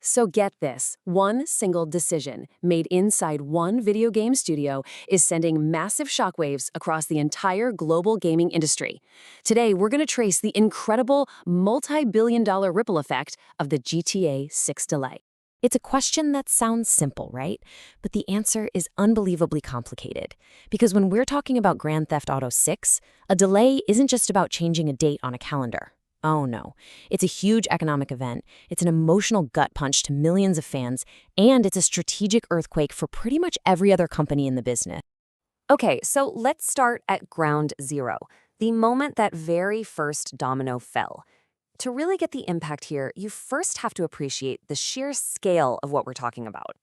So get this, one single decision made inside one video game studio is sending massive shockwaves across the entire global gaming industry. Today, we're going to trace the incredible multi-billion-dollar ripple effect of the GTA 6 delay. It's a question that sounds simple, right? But the answer is unbelievably complicated. Because when we're talking about Grand Theft Auto 6, a delay isn't just about changing a date on a calendar. Oh no, it's a huge economic event, it's an emotional gut punch to millions of fans, and it's a strategic earthquake for pretty much every other company in the business. Okay, so let's start at ground zero, the moment that very first domino fell. To really get the impact here, you first have to appreciate the sheer scale of what we're talking about.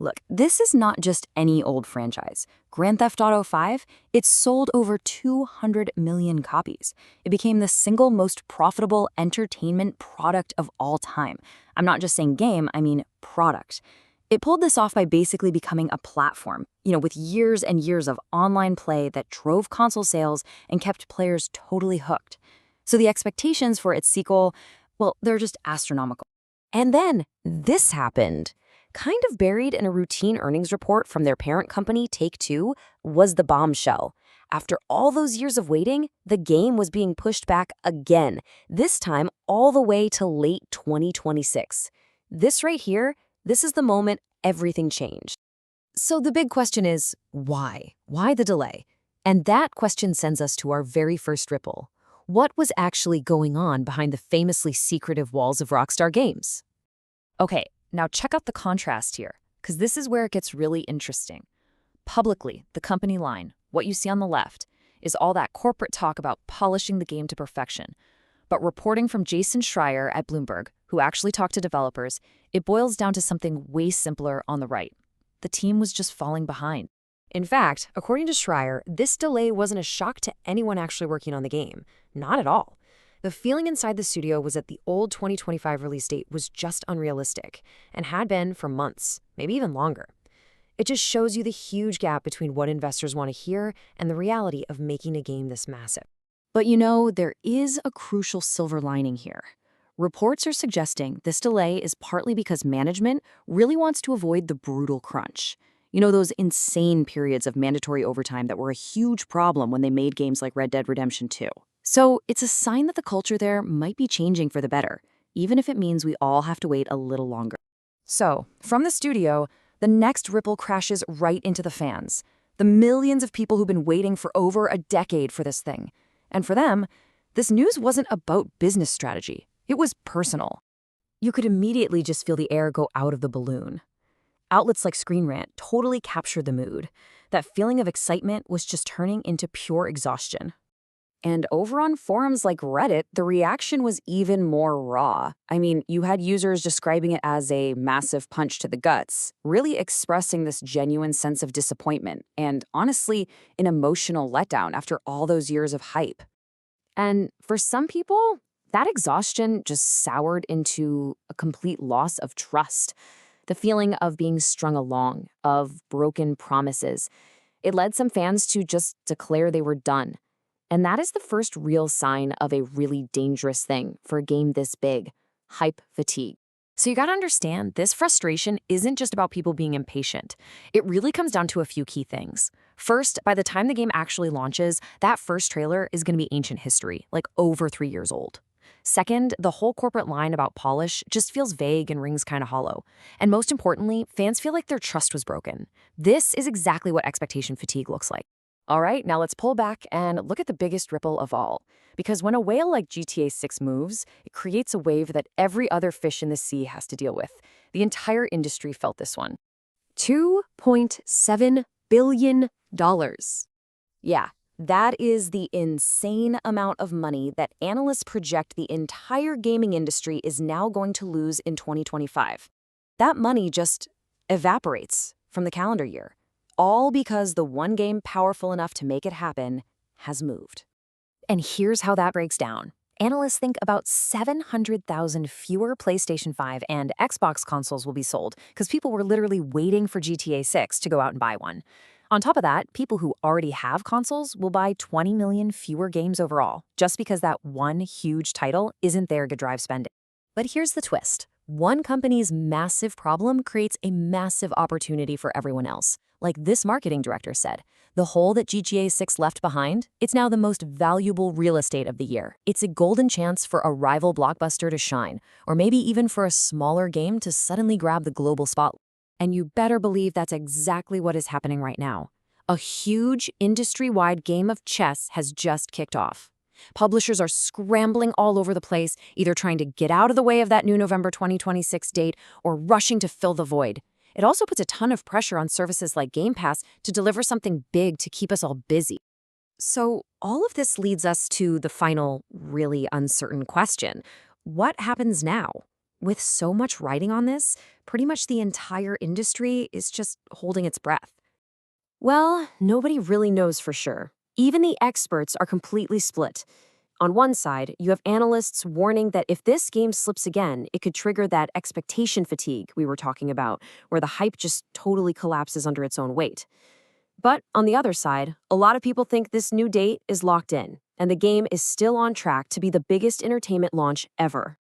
Look, this is not just any old franchise. Grand Theft Auto 5, it sold over 200 million copies. It became the single most profitable entertainment product of all time. I'm not just saying game, I mean product. It pulled this off by basically becoming a platform, with years and years of online play that drove console sales and kept players totally hooked. So the expectations for its sequel, well, they're just astronomical. And then this happened. Kind of buried in a routine earnings report from their parent company, Take-Two, was the bombshell. After all those years of waiting, the game was being pushed back again, this time all the way to late 2026. This right here, this is the moment everything changed. So the big question is, why? Why the delay? And that question sends us to our very first ripple. What was actually going on behind the famously secretive walls of Rockstar Games? Okay. Now check out the contrast here, because this is where it gets really interesting. Publicly, the company line, what you see on the left, is all that corporate talk about polishing the game to perfection. But reporting from Jason Schreier at Bloomberg, who actually talked to developers, it boils down to something way simpler on the right. The team was just falling behind. In fact, according to Schreier, this delay wasn't a shock to anyone actually working on the game. Not at all. The feeling inside the studio was that the old 2025 release date was just unrealistic, and had been for months, maybe even longer. It just shows you the huge gap between what investors want to hear and the reality of making a game this massive. But there is a crucial silver lining here. Reports are suggesting this delay is partly because management really wants to avoid the brutal crunch. Those insane periods of mandatory overtime that were a huge problem when they made games like Red Dead Redemption 2. So it's a sign that the culture there might be changing for the better, even if it means we all have to wait a little longer. So, from the studio, the next ripple crashes right into the fans, the millions of people who've been waiting for over a decade for this thing. And for them, this news wasn't about business strategy. It was personal. You could immediately just feel the air go out of the balloon. Outlets like Screen Rant totally captured the mood. That feeling of excitement was just turning into pure exhaustion. And over on forums like Reddit, the reaction was even more raw. You had users describing it as a massive punch to the guts, really expressing this genuine sense of disappointment and, honestly, an emotional letdown after all those years of hype. And for some people, that exhaustion just soured into a complete loss of trust. The feeling of being strung along, of broken promises. It led some fans to just declare they were done. And that is the first real sign of a really dangerous thing for a game this big, hype fatigue. So you gotta understand, this frustration isn't just about people being impatient. It really comes down to a few key things. First, by the time the game actually launches, that first trailer is gonna be ancient history, like over 3 years old. Second, the whole corporate line about polish just feels vague and rings kind of hollow. And most importantly, fans feel like their trust was broken. This is exactly what expectation fatigue looks like. All right, now let's pull back and look at the biggest ripple of all. Because when a whale like GTA 6 moves, it creates a wave that every other fish in the sea has to deal with. The entire industry felt this one. $2.7 billion. Yeah, that is the insane amount of money that analysts project the entire gaming industry is now going to lose in 2025. That money just evaporates from the calendar year. All because the one game powerful enough to make it happen has moved. And here's how that breaks down. Analysts think about 700,000 fewer PlayStation 5 and Xbox consoles will be sold because people were literally waiting for GTA 6 to go out and buy one. On top of that, people who already have consoles will buy 20 million fewer games overall, just because that one huge title isn't there to drive spending. But here's the twist. One company's massive problem creates a massive opportunity for everyone else. Like this marketing director said, the hole that GTA 6 left behind, it's now the most valuable real estate of the year. It's a golden chance for a rival blockbuster to shine, or maybe even for a smaller game to suddenly grab the global spotlight. And you better believe that's exactly what is happening right now. A huge industry-wide game of chess has just kicked off. Publishers are scrambling all over the place, either trying to get out of the way of that new November 2026 date or rushing to fill the void. It also puts a ton of pressure on services like Game Pass to deliver something big to keep us all busy. So, all of this leads us to the final, really uncertain question. What happens now? With so much writing on this, pretty much the entire industry is just holding its breath. Well, nobody really knows for sure. Even the experts are completely split. On one side, you have analysts warning that if this game slips again, it could trigger that expectation fatigue we were talking about, where the hype just totally collapses under its own weight. But on the other side, a lot of people think this new date is locked in, and the game is still on track to be the biggest entertainment launch ever.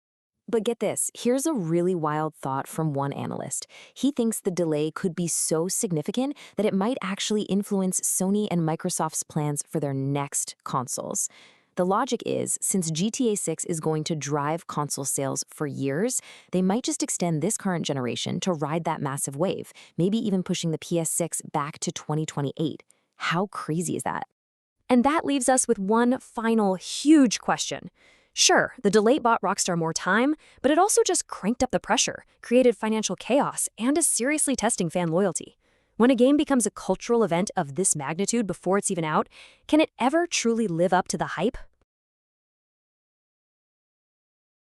But get this, here's a really wild thought from one analyst. He thinks the delay could be so significant that it might actually influence Sony and Microsoft's plans for their next consoles. The logic is, since GTA 6 is going to drive console sales for years, they might just extend this current generation to ride that massive wave, maybe even pushing the PS6 back to 2028. How crazy is that? And that leaves us with one final huge question. Sure, the delay bought Rockstar more time, but it also just cranked up the pressure, created financial chaos, and is seriously testing fan loyalty. When a game becomes a cultural event of this magnitude before it's even out, can it ever truly live up to the hype?